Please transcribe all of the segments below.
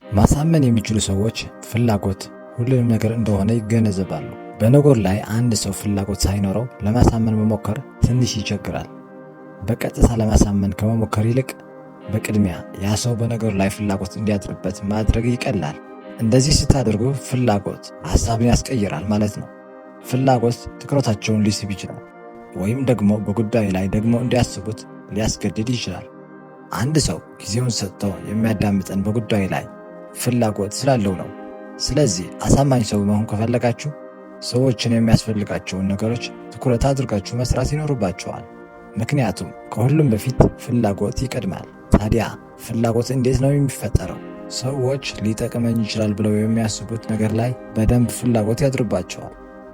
ማሳመን የሚችሉ ሰዎች ፍላጎት ሁሉንም ነገር እንደሆነ ይገነዘባሉ። በነገር ላይ አንድ ሰው ፍላጎት ሳይኖረው ለማሳመን መሞከር ትንሽ ይቸግራል። በቀጥታ ለማሳመን ከመሞከር ይልቅ በቅድሚያ ያ ሰው በነገሩ ላይ ፍላጎት እንዲያድርበት ማድረግ ይቀላል። እንደዚህ ስታደርጉ ፍላጎት ሐሳብን ያስቀይራል ማለት ነው። ፍላጎት ትኩረታቸውን ሊስብ ይችላል፣ ወይም ደግሞ በጉዳዩ ላይ ደግሞ እንዲያስቡት ሊያስገድድ ይችላል። አንድ ሰው ጊዜውን ሰጥቶ የሚያዳምጠን በጉዳዩ ላይ ፍላጎት ስላለው ነው። ስለዚህ አሳማኝ ሰው መሆን ከፈለጋችሁ ሰዎችን የሚያስፈልጋቸውን ነገሮች ትኩረት አድርጋችሁ መስራት ይኖርባቸዋል። ምክንያቱም ከሁሉም በፊት ፍላጎት ይቀድማል። ታዲያ ፍላጎት እንዴት ነው የሚፈጠረው? ሰዎች ሊጠቅመኝ ይችላል ብለው የሚያስቡት ነገር ላይ በደንብ ፍላጎት ያድርባቸዋል።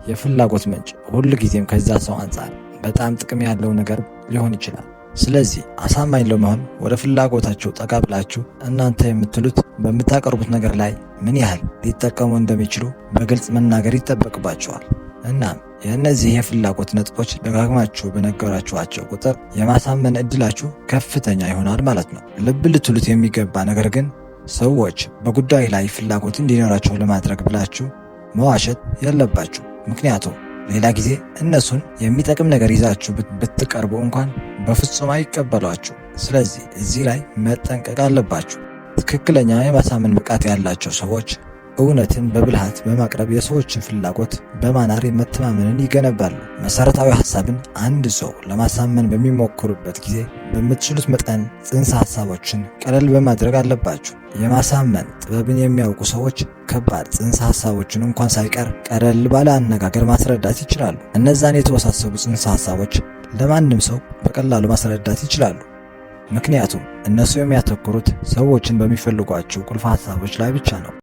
የፍላጎት ምንጭ ሁል ጊዜም ከዛ ሰው አንጻር በጣም ጥቅም ያለው ነገር ሊሆን ይችላል። ስለዚህ አሳማኝ ለመሆን ወደ ፍላጎታቸው ጠጋ ብላችሁ እናንተ የምትሉት በምታቀርቡት ነገር ላይ ምን ያህል ሊጠቀሙ እንደሚችሉ በግልጽ መናገር ይጠበቅባቸዋል። እናም የእነዚህ የፍላጎት ነጥቦች ደጋግማችሁ በነገራችኋቸው ቁጥር የማሳመን ዕድላችሁ ከፍተኛ ይሆናል ማለት ነው። ልብ ልትሉት የሚገባ ነገር ግን ሰዎች በጉዳዩ ላይ ፍላጎት እንዲኖራቸው ለማድረግ ብላችሁ መዋሸት የለባችሁ። ምክንያቱም ሌላ ጊዜ እነሱን የሚጠቅም ነገር ይዛችሁ ብትቀርቡ እንኳን በፍጹም አይቀበሏችሁ። ስለዚህ እዚህ ላይ መጠንቀቅ አለባችሁ። ትክክለኛ የማሳመን ብቃት ያላቸው ሰዎች እውነትን በብልሃት በማቅረብ የሰዎችን ፍላጎት በማናር መተማመንን ይገነባሉ። መሰረታዊ ሐሳብን አንድ ሰው ለማሳመን በሚሞክሩበት ጊዜ በምትችሉት መጠን ጽንሰ ሐሳቦችን ቀለል በማድረግ አለባችሁ። የማሳመን ጥበብን የሚያውቁ ሰዎች ከባድ ጽንሰ ሐሳቦችን እንኳን ሳይቀር ቀለል ባለ አነጋገር ማስረዳት ይችላሉ። እነዛን የተወሳሰቡ ጽንሰ ሐሳቦች ለማንም ሰው በቀላሉ ማስረዳት ይችላሉ። ምክንያቱም እነሱ የሚያተኩሩት ሰዎችን በሚፈልጓቸው ቁልፍ ሐሳቦች ላይ ብቻ ነው።